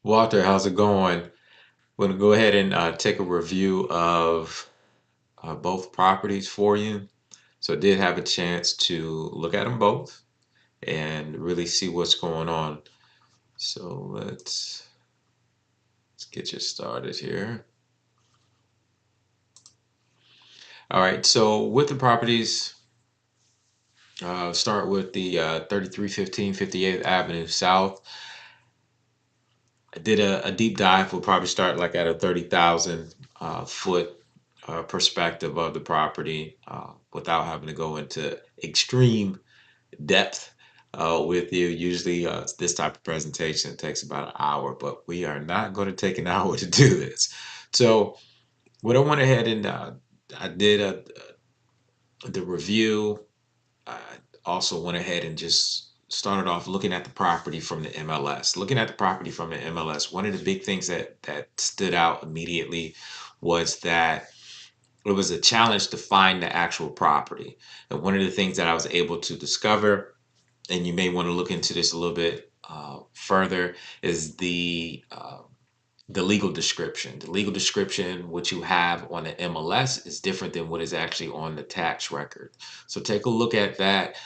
Walter, how's it going? We're going to go ahead and take a review of both properties for you. So I did have a chance to look at them both and really see what's going on. So let's get you started here. All right, so with the properties, start with the 3315 58th Avenue South. I did a deep dive. We'll probably start like at a 30,000 foot perspective of the property without having to go into extreme depth with you. Usually, this type of presentation takes about an hour, but we are not going to take an hour to do this. So, what I went ahead and I did the review. I also went ahead and just started off looking at the property from the MLS. Looking at the property from the MLS, one of the big things that stood out immediately was that it was a challenge to find the actual property. And one of the things that I was able to discover, and you may want to look into this a little bit further, is the legal description. The legal description, what you have on the MLS, is different than what is actually on the tax record. So take a look at that.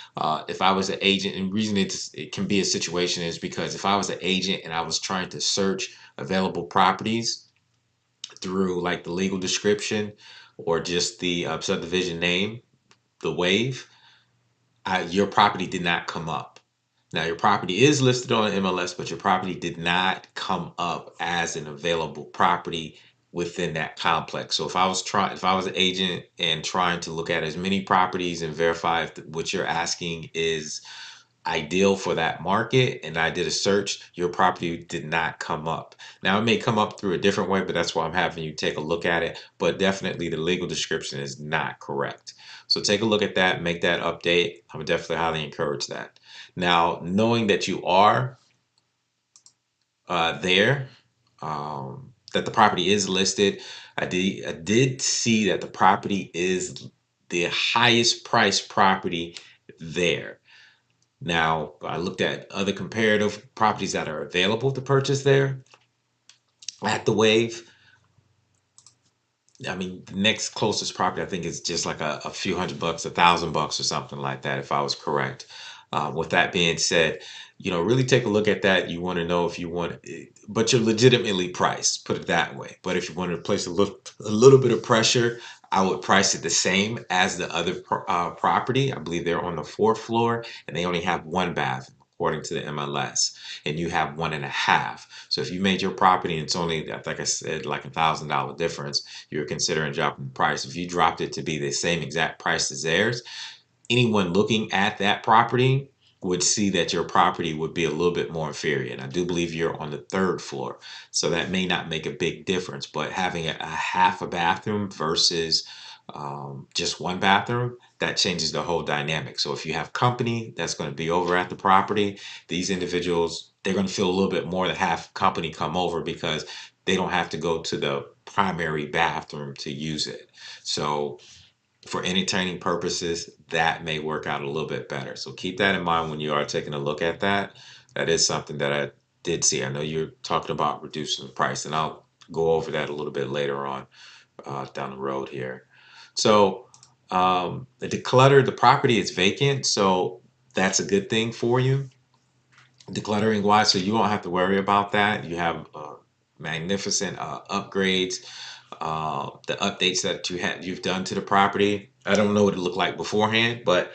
If I was an agent, and the reason it can be a situation is because if I was an agent and I was trying to search available properties through like the legal description or just the subdivision name, the wave, your property did not come up. Now, your property is listed on MLS, but your property did not come up as an available property within that complex. So if I was an agent and trying to look at as many properties and verify if what you're asking is ideal for that market and I did a search, your property did not come up. Now, it may come up through a different way, but that's why I'm having you take a look at it. But definitely the legal description is not correct. So take a look at that, make that update. I would definitely highly encourage that. Now, knowing that you are there, that the property is listed, I did see that the property is the highest priced property there. Now, I looked at other comparative properties that are available to purchase there at the Wave. I mean, the next closest property I think is just like a few $100, $1,000 or something like that, if I was correct. With that being said, really take a look at that. You want to know if you want, but you're legitimately priced, put it that way. But if you want to place a little bit of pressure, I would price it the same as the other property. I believe they're on the fourth floor and they only have one bathroom according to the MLS, and you have one and a half. So if you made your property and it's only, like I said, like $1,000 difference, you're considering dropping the price. If you dropped it to be the same exact price as theirs, anyone looking at that property would see that your property would be a little bit more inferior. And I do believe you're on the third floor. So that may not make a big difference, but having a half a bathroom versus just one bathroom, that changes the whole dynamic. So if you have company that's going to be over at the property, these individuals, they're going to feel a little bit more to have company come over because they don't have to go to the primary bathroom to use it. So for entertaining purposes, that may work out a little bit better. So keep that in mind when you are taking a look at that. That is something that I did see. I know you're talking about reducing the price, and I'll go over that a little bit later on down the road here. So the declutter, the property is vacant, so that's a good thing for you. Decluttering wise, so you won't have to worry about that. You have magnificent upgrades, the updates that you've done to the property. I don't know what it looked like beforehand, but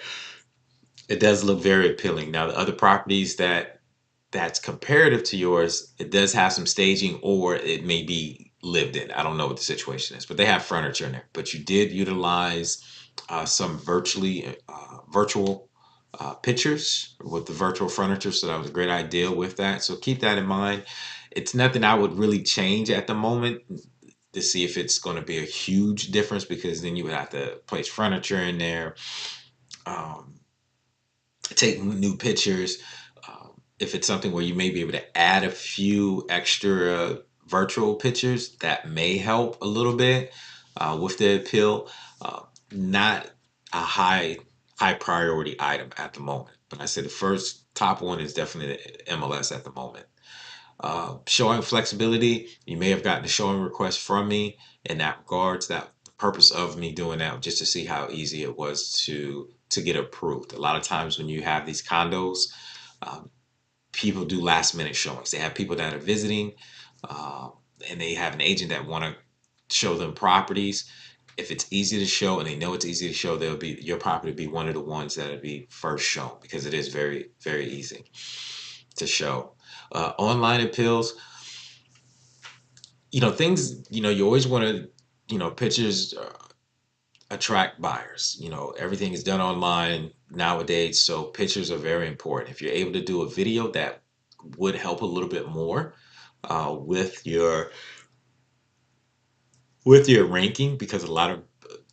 it does look very appealing. Now, the other properties that's comparative to yours, it does have some staging or it may be lived in. I don't know what the situation is, but they have furniture in there. But you did utilize some virtual pictures with the virtual furniture, so that was a great idea with that. So keep that in mind. It's nothing I would really change at the moment to see if it's going to be a huge difference because then you would have to place furniture in there, um, take new pictures. If it's something where you may be able to add a few extra virtual pictures, that may help a little bit with the appeal. Not a high priority item at the moment, but I said the first top one is definitely the MLS at the moment. Showing flexibility, you may have gotten a showing request from me in that regards. That the purpose of me doing that was just to see how easy it was to get approved. A lot of times when you have these condos, um, people do last minute showings. They have people that are visiting, uh, and they have an agent that want to show them properties. If it's easy to show and they know it's easy to show, they'll be your property will be one of the ones that'll be first shown because it is very, very easy to show. Online appeals, things, you always want to, pictures attract buyers. Everything is done online nowadays, so pictures are very important. If you're able to do a video, that would help a little bit more with your ranking, because a lot of,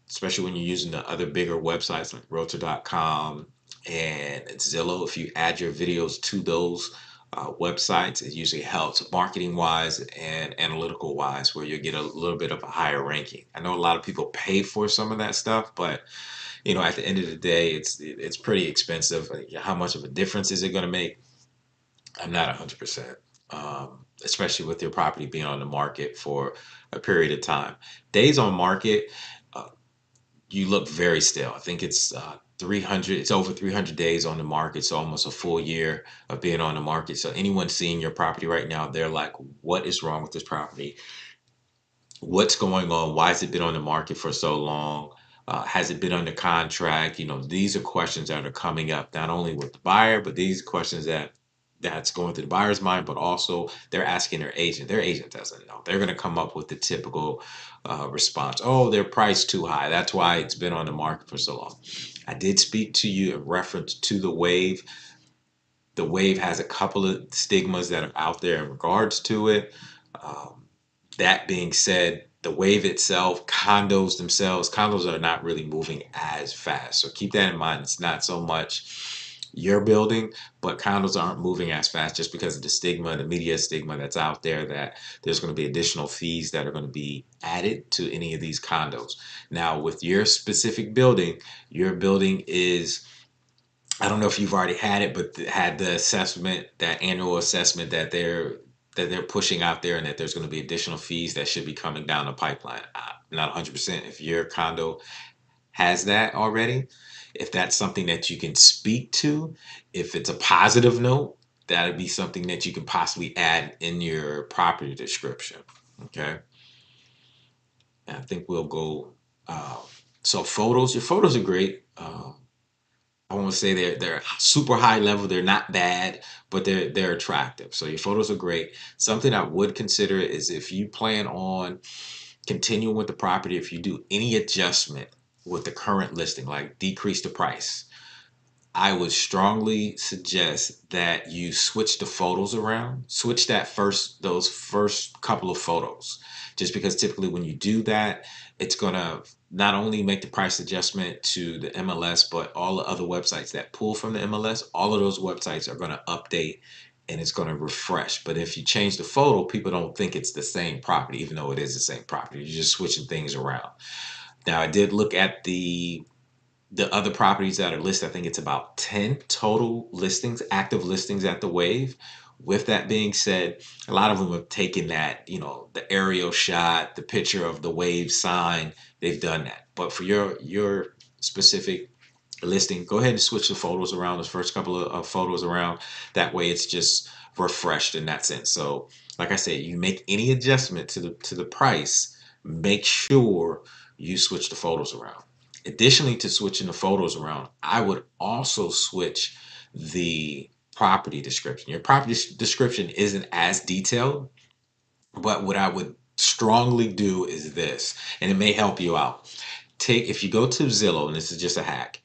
especially when you're using the other bigger websites like Realtor.com and Zillow, if you add your videos to those websites, it usually helps marketing wise and analytical wise, where you get a little bit of a higher ranking. I know a lot of people pay for some of that stuff, but at the end of the day, it's pretty expensive. How much of a difference is it going to make? I'm not 100%, especially with your property being on the market for a period of time. Days on market, uh, you look very still. I think it's 300, it's over 300 days on the market, so almost a full year of being on the market. So anyone seeing your property right now, they're like, what is wrong with this property? What's going on? Why has it been on the market for so long? Has it been under contract? These are questions that are coming up not only with the buyer, but these questions that's going through the buyer's mind, but also they're asking their agent. Their agent doesn't know. They're going to come up with the typical response. Oh, their price too high. That's why it's been on the market for so long. I did speak to you in reference to the wave. The wave has a couple of stigmas that are out there in regards to it. Um, that being said, the wave itself, condos are not really moving as fast. So keep that in mind. It's not so much your building, but condos aren't moving as fast just because of the stigma, the media stigma that's out there, that there's going to be additional fees that are going to be added to any of these condos. Now, with your specific building, your building is, I don't know if you've already had it, but had the assessment, that annual assessment that they're pushing out there, and that there's going to be additional fees that should be coming down the pipeline. I'm not 100% if your condo has that already. If that's something that you can speak to, if it's a positive note, that'd be something that you can possibly add in your property description. Okay. And I think we'll go. Uh, so photos, your photos are great. I won't say they're super high level. They're not bad, but they're attractive. So your photos are great. Something I would consider is if you plan on continuing with the property, if you do any adjustment with the current listing, like decrease the price, I would strongly suggest that you switch the photos around. Switch those first couple of photos, just because typically when you do that, it's gonna not only make the price adjustment to the MLS, but all the other websites that pull from the MLS, all of those websites are gonna update and it's gonna refresh. But if you change the photo, people don't think it's the same property, even though it is the same property. You're just switching things around. Now, I did look at the other properties that are listed. I think it's about 10 total listings, active listings at the Wave. With that being said, a lot of them have taken that, the aerial shot, the picture of the Wave sign. They've done that. But for your specific listing, go ahead and switch the photos around, those first couple of photos around. That way it's just refreshed in that sense. So like I said, you make any adjustment to the price, make sure you switch the photos around. Additionally to switching the photos around, I would also switch the property description. Your property description isn't as detailed, but what I would strongly do is this, and it may help you out. If you go to Zillow, and this is just a hack,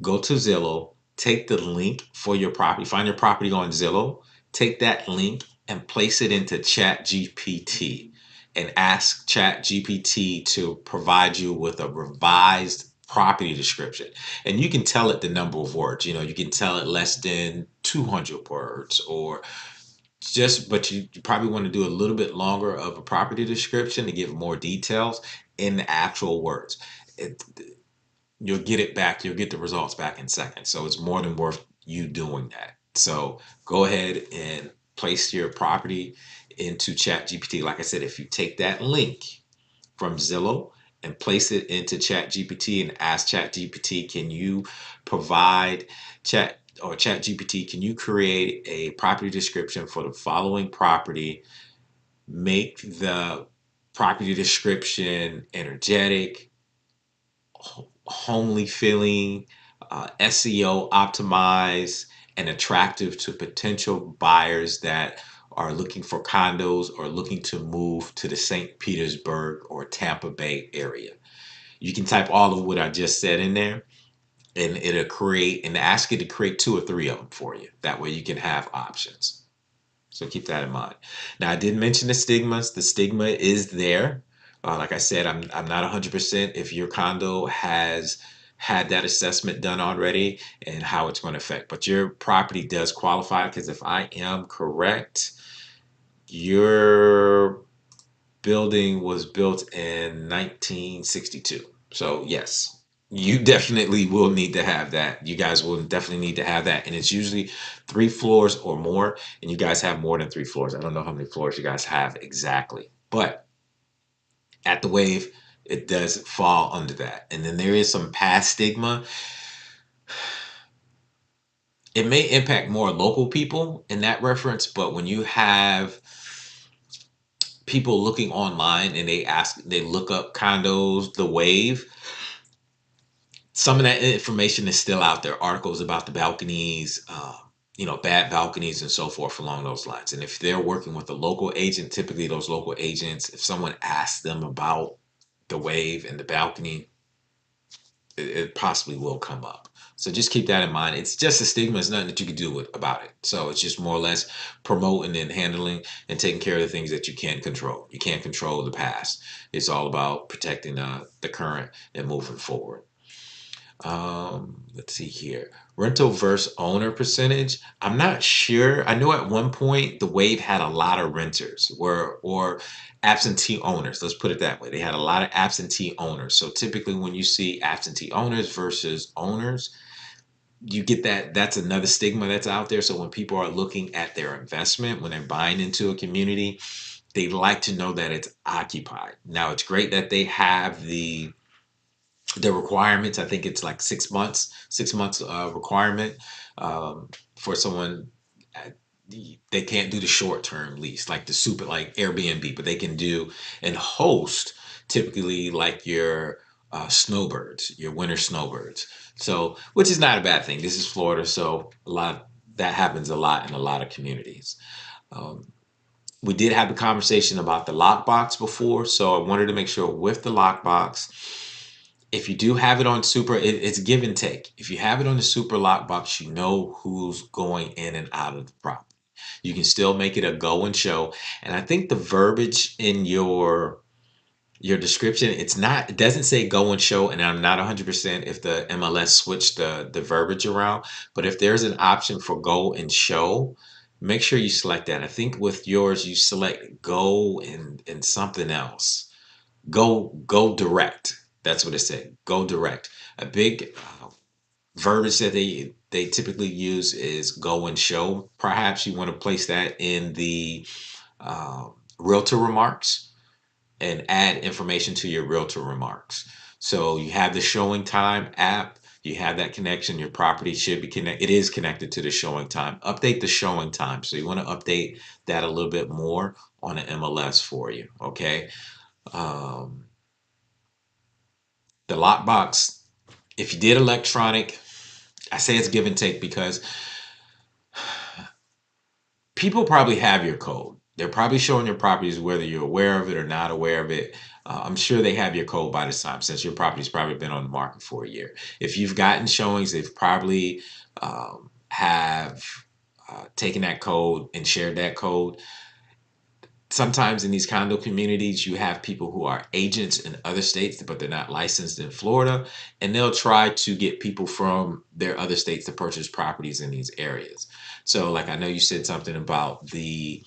go to Zillow, take the link for your property, find your property on Zillow, take that link and place it into ChatGPT and ask ChatGPT to provide you with a revised property description. And you can tell it the number of words, you can tell it less than 200 words, or but you probably want to do a little bit longer of a property description to give more details in the actual words. It, you'll get it back. You'll get the results back in seconds. So it's more than worth you doing that. So go ahead and place your property into ChatGPT. Like I said, if you take that link from Zillow and place it into ChatGPT and ask ChatGPT, can you provide ChatGPT, can you create a property description for the following property? Make the property description energetic, homely feeling, SEO optimized, and attractive to potential buyers that are looking for condos or looking to move to the St. Petersburg or Tampa Bay area. You can type all of what I just said in there, and it'll create and ask it to create 2 or 3 of them for you. That way you can have options. So keep that in mind. Now, I did mention the stigmas. The stigma is there. Like I said, I'm not 100% if your condo has had that assessment done already and how it's going to affect. But your property does qualify, because if I am correct, your building was built in 1962. So yes, you definitely will need to have that. You guys will definitely need to have that. And it's usually 3 floors or more. And you guys have more than 3 floors. I don't know how many floors you guys have exactly. But at the Wave, it does fall under that. And then there is some past stigma. It may impact more local people in that reference, but when you have people looking online and they look up condos, the Wave, some of that information is still out there. Articles about the balconies, bad balconies and so forth along those lines. And if they're working with a local agent, typically those local agents, if someone asks them about the Wave and the balcony, it possibly will come up. So just keep that in mind. It's just a stigma. It's nothing that you can do about it. So it's just more or less promoting and handling and taking care of the things that you can control. You can't control the past. It's all about protecting the current and moving forward. Let's see here. Rental versus owner percentage. I'm not sure. I know at one point the Wave had a lot of renters or absentee owners. Let's put it that way. They had a lot of absentee owners. So typically when you see absentee owners versus owners, you get that's another stigma that's out there. So when people are looking at their investment, when they're buying into a community, they like to know that it's occupied. Now, it's great that they have the requirements. I think it's like 6 months requirement for someone. uh, They can't do the short-term lease like the super like Airbnb, but they can do and host typically like your snowbirds, your winter snowbirds. So, which is not a bad thing. This is Florida, so that happens a lot in a lot of communities. Um, we did have a conversation about the lockbox before, so I wanted to make sure with the lockbox, if you do have it on super, it's give and take. If you have it on the super lockbox, you know who's going in and out of the property. You can still make it a go and show. And I think the verbiage in your description, it doesn't say go and show, and I'm not 100% if the MLS switched the verbiage around, but if there's an option for go and show, make sure you select that. I think with yours you select go and something else. Go direct. That's what it said. Go direct. A big verbiage that they typically use is go and show. Perhaps you want to place that in the realtor remarks and add information to your realtor remarks. So you have the showing time app, you have that connection, your property should be connected. It is connected to the showing time. Update the showing time. So you want to update that a little bit more on an MLS for you. Okay. Um, the lockbox, if you did electronic, I say it's give and take because people probably have your code. They're probably showing your properties whether you're aware of it or not aware of it. I'm sure they have your code by this time since your property's probably been on the market for a year. If you've gotten showings, they've probably have taken that code and shared that code. Sometimes in these condo communities, you have people who are agents in other states, but they're not licensed in Florida, and they'll try to get people from their other states to purchase properties in these areas. So, like I know you said something about the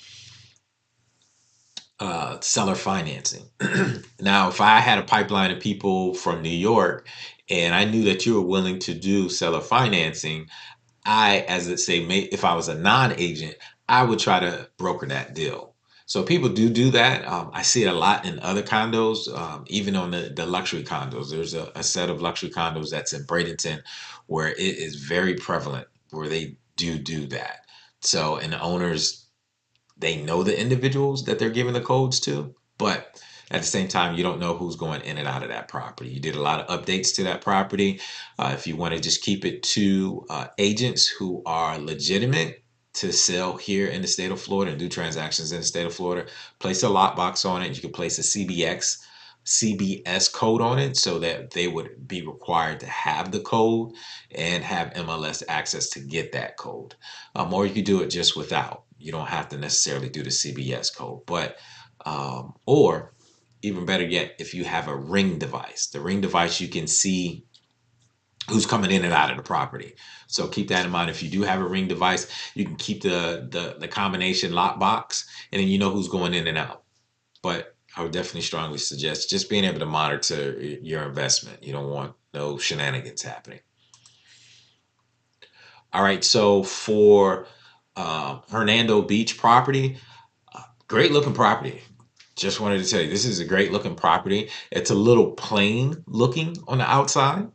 seller financing. Now, if I had a pipeline of people from New York and I knew that you were willing to do seller financing, I, as it say, if I was a non-agent, I would try to broker that deal. So people do that. I see it a lot in other condos, even on the luxury condos. There's a set of luxury condos that's in Bradenton where it is very prevalent where they do that. So, and the owners, they know the individuals that they're giving the codes to, but at the same time, you don't know who's going in and out of that property. You did a lot of updates to that property. If you want to just keep it to agents who are legitimate to sell here in the state of Florida and do transactions in the state of Florida, place a lockbox on it. You can place a CBS code on it so that they would be required to have the code and have MLS access to get that code. Or you could do it just without. You don't have to necessarily do the CBS code, but or even better yet, if you have a ring device, the ring device, you can see who's coming in and out of the property. So keep that in mind. If you do have a ring device, you can keep the combination lockbox, and then you know who's going in and out. But I would definitely strongly suggest just being able to monitor your investment. You don't want no shenanigans happening. All right, so for Hernando Beach property, great looking property. Just wanted to tell you, this is a great looking property. It's a little plain looking on the outside.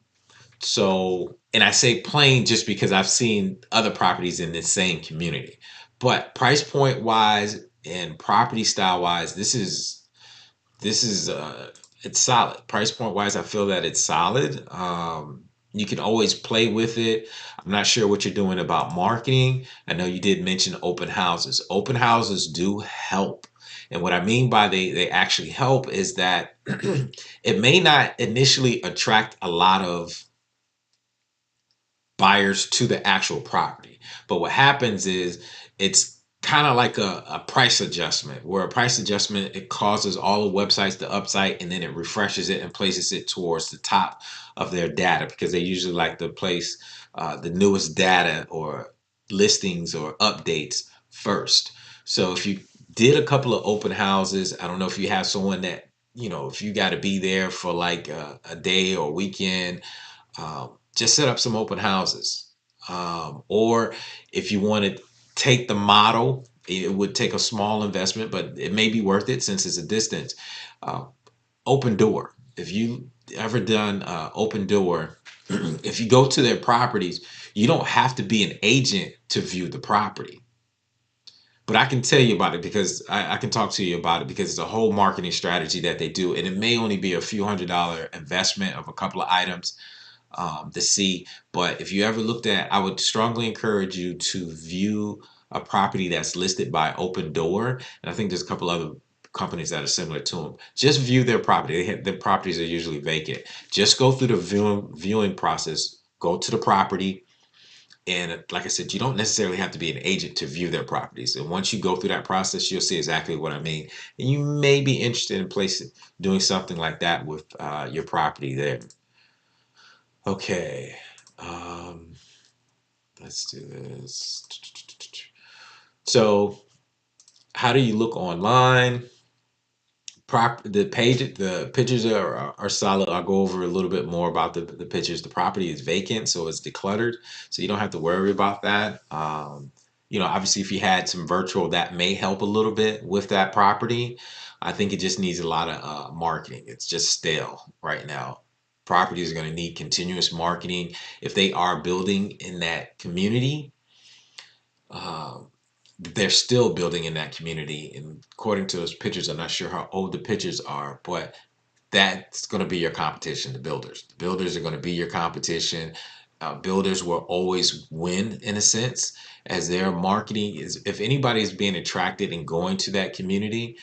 So, and I say plain just because I've seen other properties in this same community. But price point wise and property style wise, this is it's solid. Price point wise, I feel that it's solid. You can always play with it. I'm not sure what you're doing about marketing. I know you did mention open houses. Open houses do help. And what I mean by they actually help is that it may not initially attract a lot of buyers to the actual property. But what happens is it's kind of like a price adjustment, where a price adjustment, it causes all the websites to upsite and then it refreshes it and places it towards the top of their data, because they usually like to place the newest data or listings or updates first. So if you did a couple of open houses, I don't know if you have someone that, if you got to be there for like a day or weekend, just set up some open houses. Or if you want to take the model, it would take a small investment, but it may be worth it since it's a distance. Uh, Open Door. If you ever done Open Door, if you go to their properties, you don't have to be an agent to view the property. But I can tell you about it because I can talk to you about it because it's a whole marketing strategy that they do. And it may only be a few $100 investment of a couple of items to see. But if you ever looked at, I would strongly encourage you to view a property that's listed by Open Door. And I think there's a couple other companies that are similar to them. Just view their property. Their properties are usually vacant. Just go through the viewing process. Go to the property. And like I said, you don't necessarily have to be an agent to view their properties. And once you go through that process, you'll see exactly what I mean. And you may be interested in doing something like that with your property there. Okay. Um, let's do this. So, how do you look online? The pictures are solid. I'll go over a little bit more about the pictures. The property is vacant, so it's decluttered, so you don't have to worry about that. Obviously, if you had some virtual, that may help a little bit with that property. I think it just needs a lot of marketing. It's just stale right now. Properties are going to need continuous marketing if they are building in that community. Um, they're still building in that community. And according to those pictures, I'm not sure how old the pictures are, but that's going to be your competition, the builders. The builders are going to be your competition. Builders will always win in a sense, as their marketing is, if anybody is being attracted and going to that community,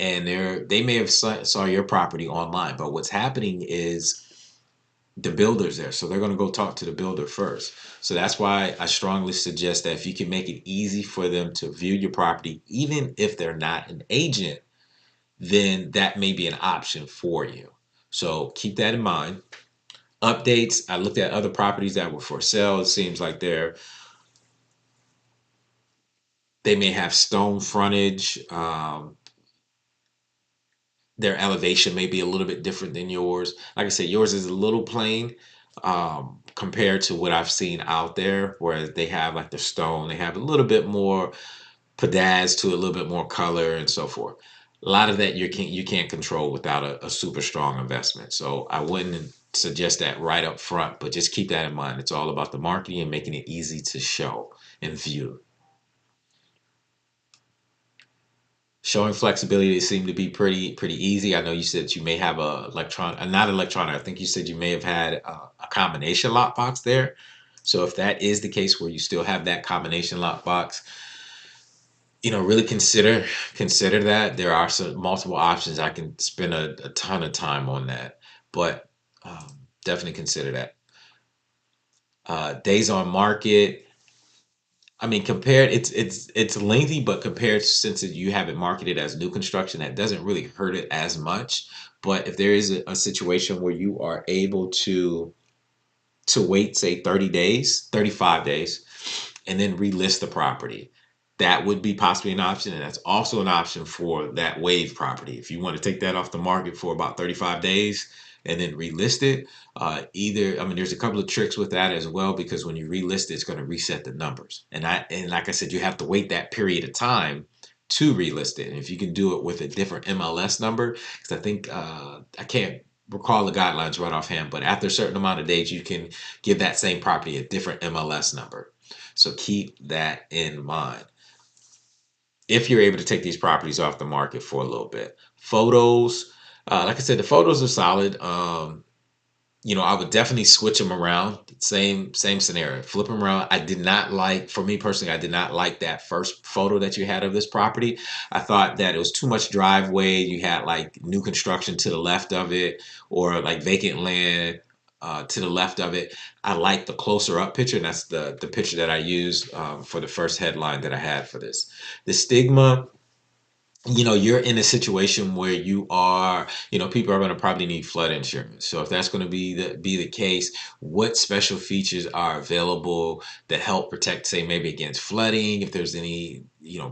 and they may have saw your property online, but what's happening is the builder's there. So they're going to go talk to the builder first. So that's why I strongly suggest that if you can make it easy for them to view your property, even if they're not an agent, then that may be an option for you. So keep that in mind. Updates. I looked at other properties that were for sale. It seems like they may have stone frontage. Their elevation may be a little bit different than yours. Like I said, yours is a little plain compared to what I've seen out there, whereas they have like the stone, they have a little bit more pedaz to a little bit more color and so forth. A lot of that you can't control without a super strong investment. So I wouldn't suggest that right up front, but just keep that in mind. It's all about the marketing and making it easy to show and view. Showing flexibility seemed to be pretty easy. I know you said you may have a not electronic. I think you said you may have had a combination lockbox there. So if that is the case where you still have that combination lockbox, really consider that. There are some multiple options. I can spend a ton of time on that, but definitely consider that. Days on market. I mean, compared, it's lengthy, but compared since you have it marketed as new construction, that doesn't really hurt it as much. But if there is a situation where you are able to wait, say 30 days, 35 days, and then relist the property, that would be possibly an option. And that's also an option for that wave property. If you want to take that off the market for about 35 days and then relist it, I mean, there's a couple of tricks with that as well, because when you relist it, it's going to reset the numbers. And like I said, you have to wait that period of time to relist it. And if you can do it with a different MLS number, because I think, I can't recall the guidelines right offhand, but after a certain amount of days, you can give that same property a different MLS number. So keep that in mind if you're able to take these properties off the market for a little bit. Photos, like I said, the photos are solid. I would definitely switch them around. Same scenario. Flip them around. I did not like, for me personally, I did not like that first photo that you had of this property. I thought that it was too much driveway. You had like new construction to the left of it, or like vacant land to the left of it. I like the closer up picture, and that's the picture that I used for the first headline that I had for this. The stigma, you're in a situation where people are going to probably need flood insurance. So if that's going to be the case, what special features are available that help protect, say, maybe against flooding, if there's any,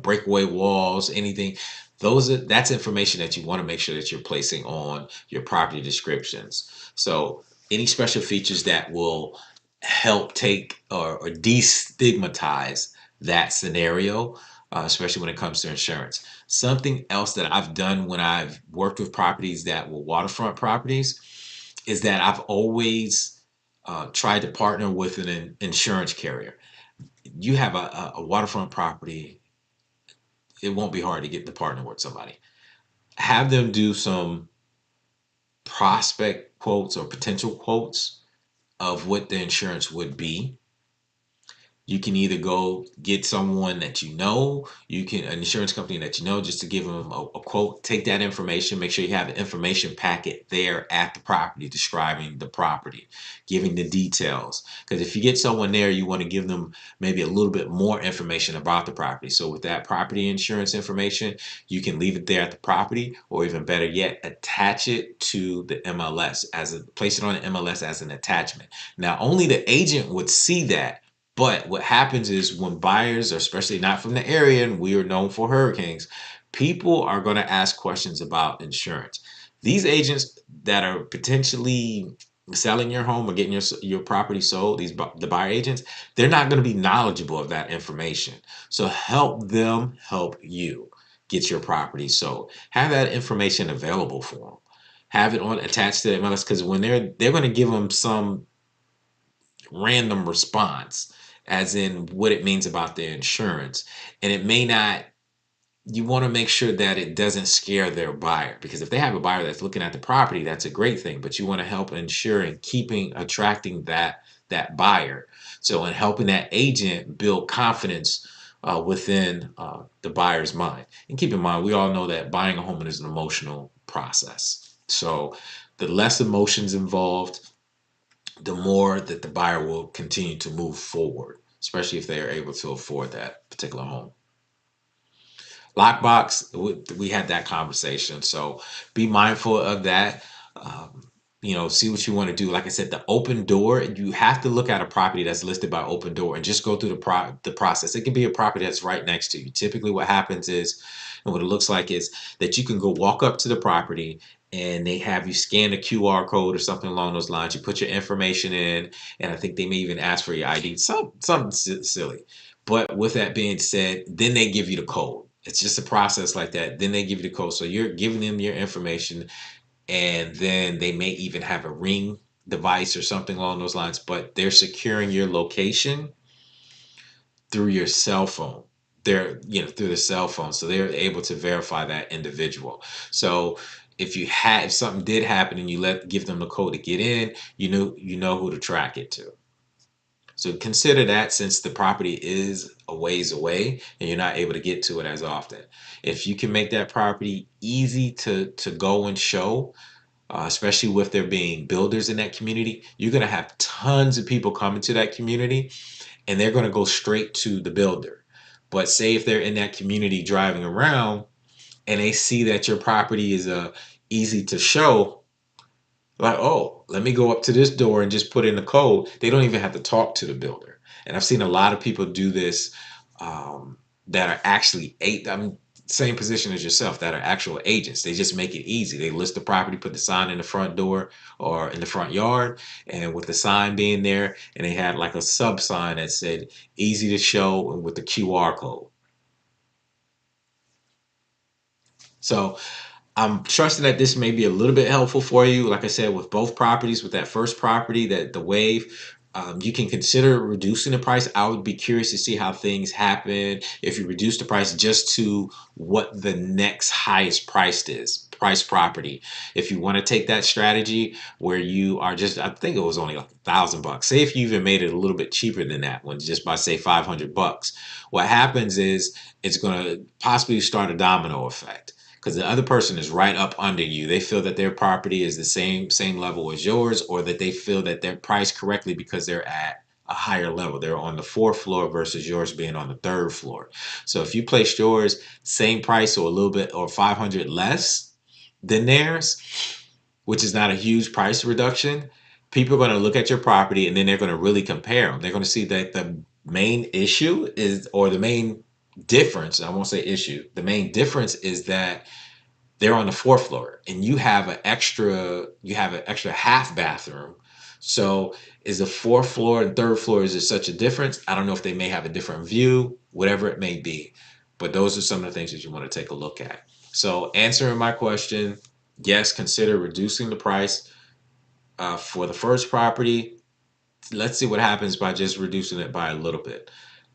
breakaway walls, anything. That's information that you want to make sure that you're placing on your property descriptions. So any special features that will help take or destigmatize that scenario, especially when it comes to insurance. Something else that I've done when I've worked with properties that were waterfront properties is that I've always tried to partner with an insurance carrier. You have a waterfront property, it won't be hard to get to partner with somebody. Have them do some prospect quotes or potential quotes of what the insurance would be. You can either go get someone that an insurance company that just to give them a quote, take that information, make sure you have the information packet there at the property describing the property, giving the details. Because if you get someone there, you want to give them maybe a little bit more information about the property. So with that property insurance information, you can leave it there at the property, or even better yet, attach it to the MLS place it on the MLS as an attachment. Now, only the agent would see that, but what happens is when buyers, especially not from the area, and we are known for hurricanes, people are going to ask questions about insurance. These agents that are potentially selling your home or getting your property sold, the buyer agents, they're not going to be knowledgeable of that information. So help them help you get your property sold. Have that information available for them. Have it on attached to the MLS, because when they're going to give them some random response as in what it means about their insurance, and it may not, you want to make sure that it doesn't scare their buyer, because if they have a buyer that's looking at the property, that's a great thing, but you want to help ensure and attracting that buyer, so in helping that agent build confidence within the buyer's mind. And keep in mind, we all know that buying a home is an emotional process, so the less emotions involved, the more that the buyer will continue to move forward, especially if they are able to afford that particular home. Lockbox, we had that conversation. So be mindful of that. See what you want to do. Like I said, the open door, you have to look at a property that's listed by open door and just go through the process. It can be a property that's right next to you. Typically what happens is, and what it looks like is that you can go walk up to the property and they have you scan a QR code or something along those lines. You put your information in, and I think they may even ask for your ID. Something silly. But with that being said, then they give you the code. It's just a process like that. Then they give you the code. So you're giving them your information, and then they may even have a ring device or something along those lines, but they're securing your location through your cell phone. They're, through the cell phone. So they're able to verify that individual. So if something did happen and give them the code to get in, you know who to track it to. So consider that, since the property is a ways away and you're not able to get to it as often. If you can make that property easy to go and show, especially with there being builders in that community, you're going to have tons of people coming to that community, and they're going to go straight to the builder. But say if they're in that community driving around and they see that your property is easy to show, like, oh, let me go up to this door and just put in the code. They don't even have to talk to the builder. And I've seen a lot of people do this, that are actually same position as yourself, that are actual agents. They just make it easy. They list the property, put the sign in the front door or in the front yard, and with the sign being there, and they had like a sub sign that said easy to show and with the QR code. So I'm trusting that this may be a little bit helpful for you. Like I said, with both properties, with that first property, that the Wave, you can consider reducing the price. I would be curious to see how things happen if you reduce the price just to what the next highest price property. If you want to take that strategy where you are just, I think it was only like $1,000. Say if you even made it a little bit cheaper than that one, just by say $500. What happens is it's going to possibly start a domino effect, because the other person is right up under you. They feel that their property is the same level as yours, or that they feel that they're priced correctly because they're at a higher level. They're on the fourth floor versus yours being on the third floor. So if you placed yours same price or a little bit or 500 less than theirs, which is not a huge price reduction, people are going to look at your property and then they're going to really compare them. They're going to see that the main issue is, or the main difference, I won't say issue, the main difference is that they're on the fourth floor and you have an extra half bathroom. So is the fourth floor and third floor, is there such a difference? I don't know if they may have a different view, whatever it may be. But those are some of the things that you want to take a look at. So answering my question, yes, consider reducing the price for the first property. Let's see what happens by just reducing it by a little bit.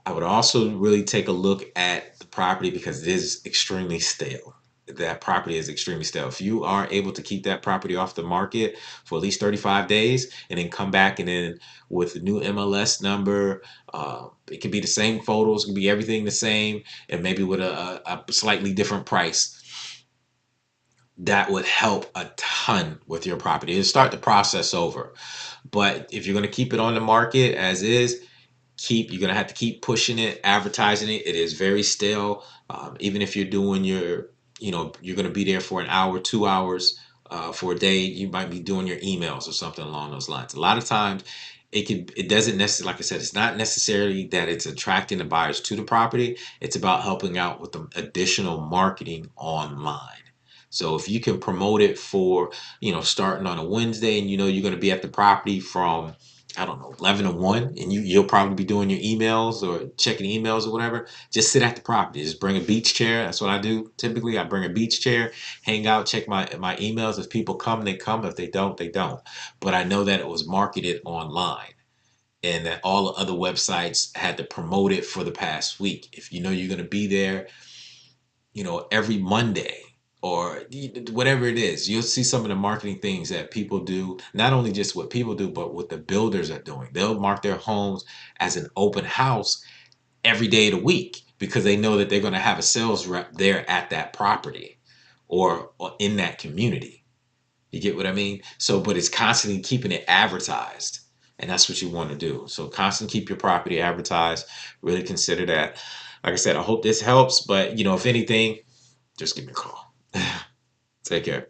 I would also really take a look at the property because it is extremely stale. That property is extremely stale. If you are able to keep that property off the market for at least 35 days and then come back and then with a new MLS number, it could be the same photos, it could be everything the same, and maybe with a slightly different price, that would help a ton with your property. It'll start the process over. But if you're going to keep it on the market as is, you're going to have to keep pushing it, advertising it. It is very stale. Even if you're doing you're going to be there for an hour, 2 hours, for a day, you might be doing your emails or something along those lines. A lot of times it doesn't necessarily, like I said, it's not necessarily that it's attracting the buyers to the property. It's about helping out with the additional marketing online. So if you can promote it for, starting on a Wednesday, and you're going to be at the property from, I don't know, 11 to 1, and you'll probably be doing your emails or checking emails or whatever, just sit at the property. Just bring a beach chair. That's what I do. Typically, I bring a beach chair, hang out, check my emails. If people come, they come. If they don't, they don't. But I know that it was marketed online and that all the other websites had to promote it for the past week. If you know you're going to be there, every Monday or whatever it is, you'll see some of the marketing things that people do, not only just what people do, but what the builders are doing. They'll mark their homes as an open house every day of the week because they know that they're going to have a sales rep there at that property or in that community. You get what I mean? So, but it's constantly keeping it advertised. And that's what you want to do. So constantly keep your property advertised. Really consider that. Like I said, I hope this helps. But, if anything, just give me a call. Take care.